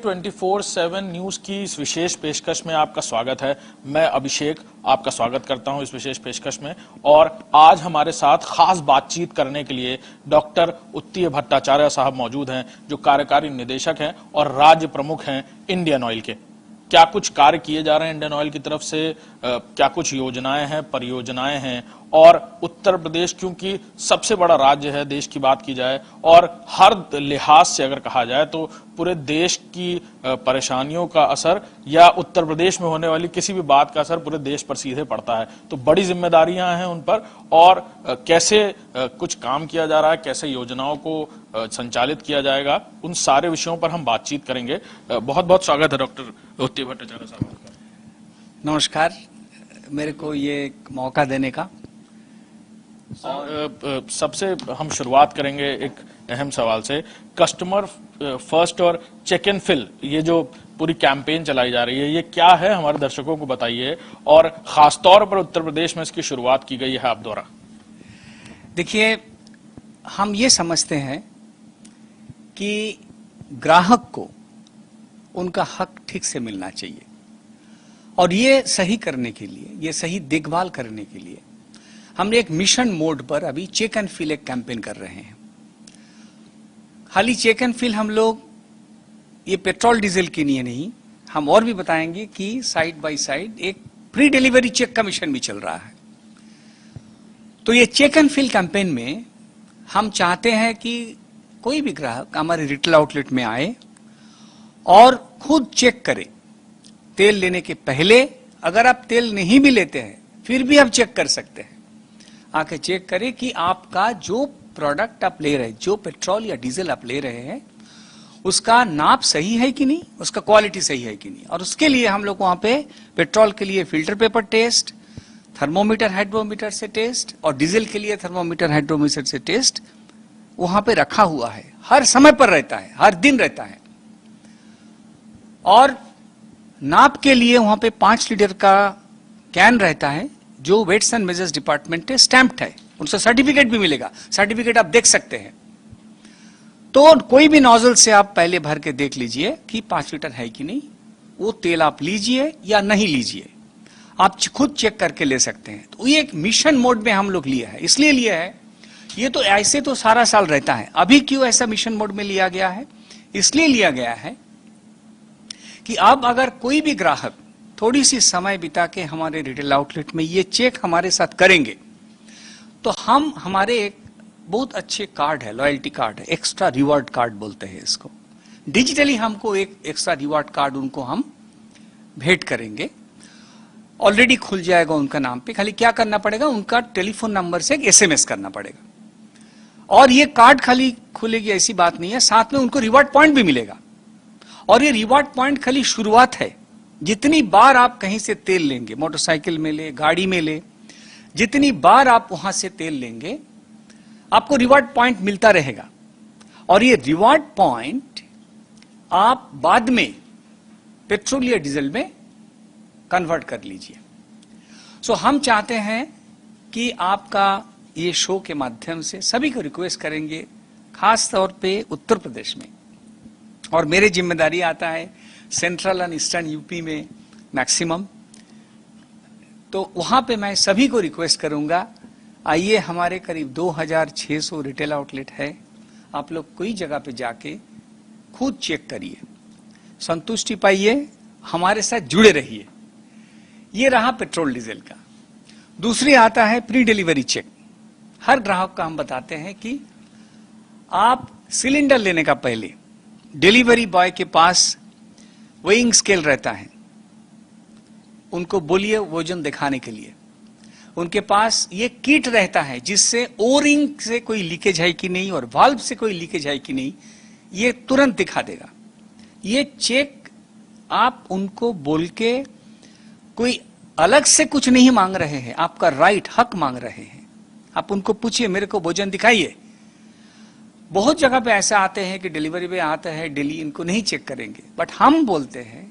24/7 news की इस विशेष पेशकश में आपका स्वागत है। मैं अभिषेक आपका स्वागत करता हूं इस विशेष पेशकश में। और आज हमारे साथ खास बातचीत करने के लिए डॉक्टर उत्तीय भट्टाचार्य साहब मौजूद हैं, जो कार्यकारी निदेशक हैं और राज्य प्रमुख हैं इंडियन ऑयल के। क्या कुछ कार्य किए जा रहे हैं इंडियन ऑयल की तरफ से, क्या कुछ योजनाएं हैं, परियोजनाएं हैं, और उत्तर प्रदेश क्योंकि सबसे बड़ा राज्य है देश की बात की जाए, और हर लिहाज से अगर कहा जाए तो पूरे देश की परेशानियों का असर या उत्तर प्रदेश में होने वाली किसी भी बात का असर पूरे देश पर सीधे पड़ता है। तो बड़ी जिम्मेदारियां हैं उन पर, और कैसे कुछ काम किया जा रहा है, कैसे योजनाओं को संचालित किया जाएगा, उन सारे विषयों पर हम बातचीत करेंगे। बहुत बहुत स्वागत है डॉक्टर उत्तीय भट्टाचार्य साहब। नमस्कार, मेरे को ये मौका देने का। सबसे हम शुरुआत करेंगे एक अहम सवाल से। कस्टमर फर्स्ट और चेक एंड फिल, ये जो पूरी कैंपेन चलाई जा रही है, ये क्या है, हमारे दर्शकों को बताइए, और खासतौर पर उत्तर प्रदेश में इसकी शुरुआत की गई है आप द्वारा। देखिए, हम ये समझते हैं कि ग्राहक को उनका हक ठीक से मिलना चाहिए, और ये सही करने के लिए, ये सही देखभाल करने के लिए हमने एक मिशन मोड पर अभी चेक एंड फिल एक कैंपेन कर रहे हैं। खाली चेक एंड फिल हम लोग ये पेट्रोल डीजल के लिए नहीं, हम और भी बताएंगे कि साइड बाय साइड एक प्री डिलीवरी चेक का मिशन भी चल रहा है। तो ये चेक एंड फिल कैंपेन में हम चाहते हैं कि कोई भी ग्राहक हमारे रिटेल आउटलेट में आए और खुद चेक करे। तेल लेने के पहले, अगर आप तेल नहीं भी लेते हैं फिर भी आप चेक कर सकते हैं। आके चेक करें कि आपका जो प्रोडक्ट आप ले रहे हैं, जो पेट्रोल या डीजल आप ले रहे हैं, उसका नाप सही है कि नहीं, उसका क्वालिटी सही है कि नहीं। और उसके लिए हम लोग वहां पे पेट्रोल के लिए filter paper test, thermometer hydrometer से टेस्ट, और डीजल के लिए थर्मोमीटर हाइड्रोमीटर से टेस्ट वहां पे रखा हुआ है। हर समय पर रहता है, हर दिन रहता है। और नाप के लिए वहां पे 5 लीटर का कैन रहता है, जो वेट्स एंड मेजर्स डिपार्टमेंट है स्टैंप्ड है, उनसे सर्टिफिकेट भी मिलेगा। सर्टिफिकेट आप देख सकते हैं। तो कोई भी नोजल से आप पहले भर के देख लीजिए कि 5 लीटर है कि नहीं। वो तेल आप लीजिए या नहीं लीजिए, आप खुद चेक करके ले सकते हैं। तो ये एक मिशन मोड में हम लोग लिया है। इसलिए लिया है, ये तो ऐसे तो सारा साल रहता है, अभी क्यों ऐसा मिशन मोड में लिया गया है? इसलिए लिया गया है कि अब अगर कोई भी ग्राहक थोड़ी सी समय बिता के हमारे रिटेल आउटलेट में ये चेक हमारे साथ करेंगे, तो हम हमारे एक बहुत अच्छे कार्ड है, लॉयल्टी कार्ड है, एक्स्ट्रा रिवॉर्ड कार्ड बोलते हैं इसको। डिजिटली हमको एक एक्स्ट्रा रिवॉर्ड कार्ड उनको हम भेंट करेंगे। ऑलरेडी खुल जाएगा उनका नाम पे, खाली क्या करना पड़ेगा, उनका टेलीफोन नंबर से एक एसएमएस करना पड़ेगा। और ये कार्ड खाली खुलेगी ऐसी बात नहीं है, साथ में उनको रिवॉर्ड पॉइंट भी मिलेगा। और ये रिवॉर्ड पॉइंट खाली शुरुआत है। जितनी बार आप कहीं से तेल लेंगे, मोटरसाइकिल में ले, गाड़ी में ले, जितनी बार आप वहां से तेल लेंगे, आपको रिवॉर्ड पॉइंट मिलता रहेगा। और ये रिवॉर्ड पॉइंट आप बाद में पेट्रोल या डीजल में कन्वर्ट कर लीजिए। सो हम चाहते हैं कि आपका ये शो के माध्यम से सभी को रिक्वेस्ट करेंगे, खास तौर पे उत्तर प्रदेश में, और मेरे जिम्मेदारी आता है सेंट्रल एंड ईस्टर्न यूपी में मैक्सिमम, तो वहां पे मैं सभी को रिक्वेस्ट करूंगा, आइए, हमारे करीब 2600 रिटेल आउटलेट है। आप लोग कोई जगह पे जाके खुद चेक करिए, संतुष्टि पाइए, हमारे साथ जुड़े रहिए। ये रहा पेट्रोल डीजल का। दूसरी आता है प्री डिलीवरी चेक। हर ग्राहक का हम बताते हैं कि आप सिलेंडर लेने का पहले डिलीवरी बॉय के पास वेइंग स्केल रहता है, उनको बोलिए वजन दिखाने के लिए। उनके पास ये किट रहता है जिससे ओरिंग से कोई लीकेज है कि नहीं और वाल्व से कोई लीकेज है कि नहीं, ये तुरंत दिखा देगा। ये चेक आप उनको बोल के, कोई अलग से कुछ नहीं मांग रहे हैं, आपका राइट, हक मांग रहे हैं। आप उनको पूछिए, मेरे को वजन दिखाइए। बहुत जगह पे ऐसा आते हैं कि डिलीवरी पे आता है डेली, इनको नहीं चेक करेंगे। बट हम बोलते हैं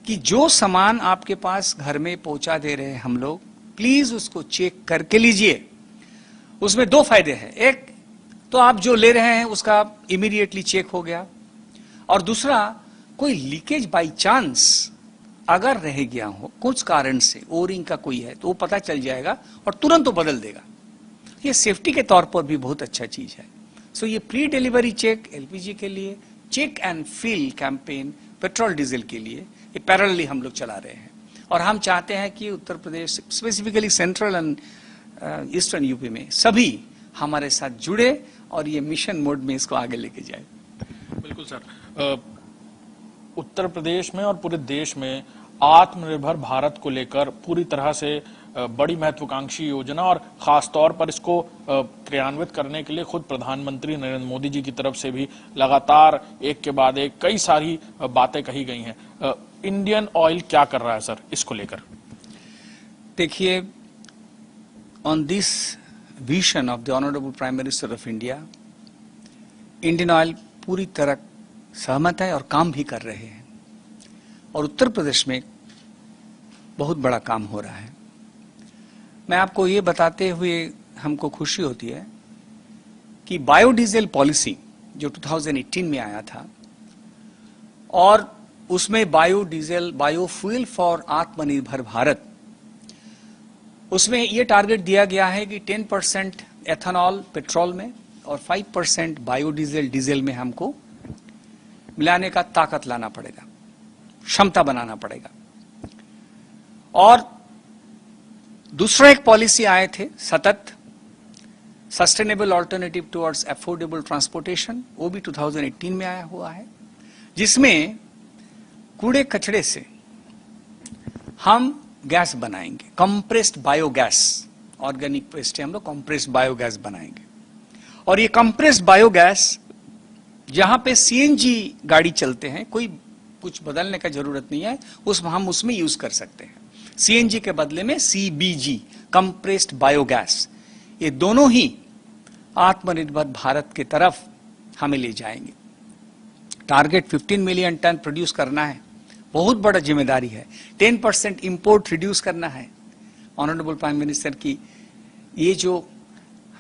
कि जो सामान आपके पास घर में पहुंचा दे रहे हैं हम लोग, प्लीज उसको चेक करके लीजिए। उसमें 2 फायदे हैं। एक तो आप जो ले रहे हैं उसका इमीडिएटली चेक हो गया, और दूसरा कोई लीकेज बाई चांस अगर रह गया हो कुछ कारण से, ओरिंग का कोई है, तो वो पता चल जाएगा और तुरंत वो बदल देगा। ये सेफ्टी के तौर पर भी बहुत अच्छा चीज है। सो ये प्री डिलीवरी चेक एलपीजी के लिए, check and fill campaign petrol diesel के लिए, ये पैरेलली हम लोग चला रहे हैं। और हम चाहते हैं कि Uttar Pradesh, specifically central and eastern UP में सभी हमारे साथ जुड़े और ये मिशन मोड में इसको आगे लेके जाए। बिल्कुल सर, उत्तर प्रदेश में और पूरे देश में आत्मनिर्भर भारत को लेकर पूरी तरह से बड़ी महत्वाकांक्षी योजना और खास तौर पर इसको क्रियान्वित करने के लिए खुद प्रधानमंत्री नरेंद्र मोदी जी की तरफ से भी लगातार एक के बाद एक कई सारी बातें कही गई हैं। इंडियन ऑयल क्या कर रहा है सर इसको लेकर? देखिए, on this vision of the honourable prime minister of India, Indian oil पूरी तरह सहमत है और काम भी कर रहे हैं। और उत्तर प्रदेश में बहुत बड़ा काम हो रहा है। मैं आपको ये बताते हुए हमको खुशी होती है कि बायोडीजल पॉलिसी जो 2018 में आया था और उसमें बायोडीजल, बायोफ्यूल फॉर आत्मनिर्भर भारत, उसमें ये टारगेट दिया गया है कि 10% एथेनॉल पेट्रोल में और 5% बायोडीजल डीजल में हमको मिलाने का ताकत लाना पड़ेगा, क्षमता बनाना पड़ेगा। और दूसरा एक पॉलिसी आए थे सतत, sustainable alternative towards affordable transportation, वो भी 2018 में आया हुआ है, जिसमें कूड़े कचड़े से हम गैस बनाएंगे, कंप्रेस्ड बायोगैस, ऑर्गेनिक वेस्ट से हम लोग कंप्रेस्ड बायोगैस बनाएंगे। और ये कंप्रेस्ड बायोगैस जहां पे सीएनजी गाड़ी चलते हैं, कोई कुछ बदलने का जरूरत नहीं है, हम उसमें यूज कर सकते हैं। सीएनजी के बदले में सीबीजी, कंप्रेस्ड बायोगैस, ये दोनों ही आत्मनिर्भर भारत की तरफ हमें ले जाएंगे। टारगेट 15 मिलियन टन प्रोड्यूस करना है, बहुत बड़ा जिम्मेदारी है। 10% इंपोर्ट रिड्यूस करना है। ऑनरेबल प्राइम मिनिस्टर की ये जो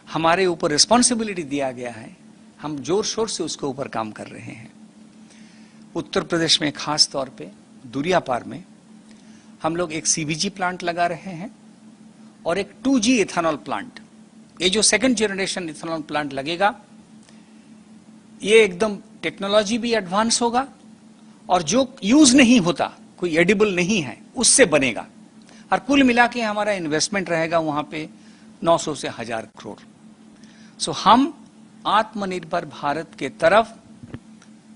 हमारे ऊपर रिस्पॉन्सिबिलिटी दिया गया है, हम जोर शोर से उसके ऊपर काम कर रहे हैं। उत्तर प्रदेश में खास तौर पे दुरियापार में हम लोग एक सीबीजी प्लांट लगा रहे हैं और एक 2G इथेनॉल प्लांट। ये जो सेकंड जनरेशन इथेनॉल प्लांट लगेगा, ये एकदम टेक्नोलॉजी भी एडवांस होगा और जो यूज नहीं होता, कोई एडिबल नहीं है, उससे बनेगा। और कुल मिला के हमारा इन्वेस्टमेंट रहेगा वहां पे 900 से 1000 करोड़। सो हम आत्मनिर्भर भारत के तरफ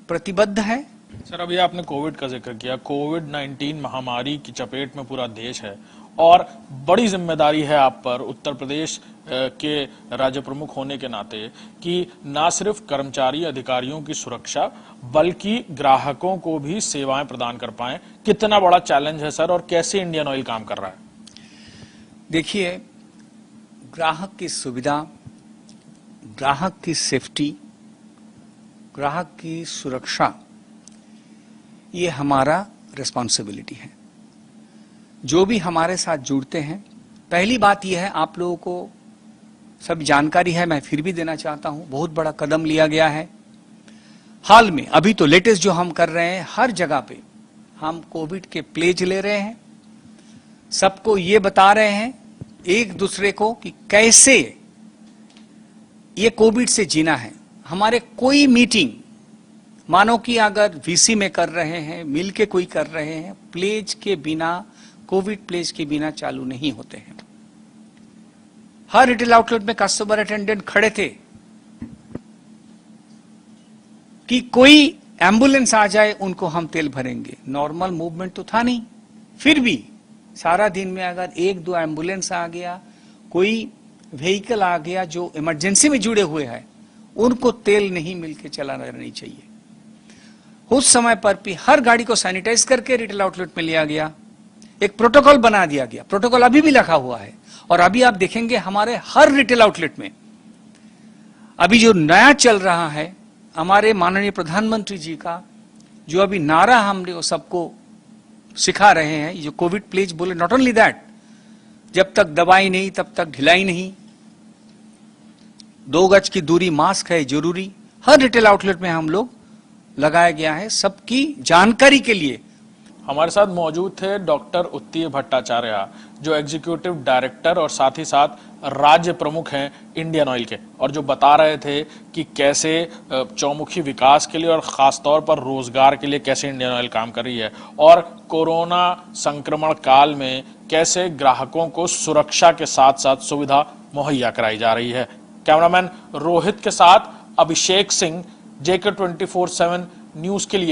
प्रतिबद्ध है। सर, अभी आपने कोविड का जिक्र किया। कोविड-19 महामारी की चपेट में पूरा देश है और बड़ी जिम्मेदारी है आप पर उत्तर प्रदेश के राज्य प्रमुख होने के नाते कि ना सिर्फ कर्मचारी अधिकारियों की सुरक्षा बल्कि ग्राहकों को भी सेवाएं प्रदान कर पाएं। कितना बड़ा चैलेंज है सर और कैसे इंडियन ऑयल काम कर रहा है? देखिए, ग्राहक की सुविधा, ग्राहक की सेफ्टी, ग्राहक की सुरक्षा, ये हमारा रिस्पॉन्सिबिलिटी है। जो भी हमारे साथ जुड़ते हैं, पहली बात यह है, आप लोगों को सब जानकारी है, मैं फिर भी देना चाहता हूं, बहुत बड़ा कदम लिया गया है हाल में। अभी तो लेटेस्ट जो हम कर रहे हैं, हर जगह पे हम कोविड के प्लेज ले रहे हैं, सबको ये बता रहे हैं एक दूसरे को कि कैसे ये कोविड से जीना है। हमारे कोई मीटिंग, मानो कि अगर वीसी में कर रहे हैं, मिल के कोई कर रहे हैं, प्लेज के बिना, कोविड प्लेज के बिना चालू नहीं होते हैं। हर रिटेल आउटलेट में कस्टमर अटेंडेंट खड़े थे कि कोई एम्बुलेंस आ जाए उनको हम तेल भरेंगे। नॉर्मल मूवमेंट तो था नहीं, फिर भी सारा दिन में अगर 1-2 एम्बुलेंस आ गया, कोई व्हीकल आ गया जो इमरजेंसी में जुड़े हुए हैं, उनको तेल नहीं मिलके चलाना नहीं चाहिए। उस समय पर भी हर गाड़ी को सैनिटाइज करके रिटेल आउटलेट में लिया गया, एक प्रोटोकॉल बना दिया गया। प्रोटोकॉल अभी भी लिखा हुआ है और अभी आप देखेंगे हमारे हर रिटेल आउटलेट में अभी जो नया चल रहा है, हमारे माननीय प्रधानमंत्री जी का जो अभी नारा हमने सबको सिखा रहे हैं, जो कोविड प्लेज बोले, नॉट ओनली दैट, जब तक दवाई नहीं तब तक ढिलाई नहीं, 2 गज की दूरी, मास्क है जरूरी। हर रिटेल आउटलेट में हम लोग लगाया गया है सबकी जानकारी के लिए। हमारे साथ मौजूद थे डॉक्टर उत्तीय भट्टाचार्य, जो एग्जीक्यूटिव डायरेक्टर और साथ ही साथ राज्य प्रमुख हैं इंडियन ऑयल के, और जो बता रहे थे कि कैसे चौमुखी विकास के लिए और खासतौर पर रोजगार के लिए कैसे इंडियन ऑयल काम कर रही है, और कोरोना संक्रमण काल में कैसे ग्राहकों को सुरक्षा के साथ साथ सुविधा मुहैया कराई जा रही है। कैमरामैन रोहित के साथ अभिषेक सिंह, JK 24/7 न्यूज के लिए।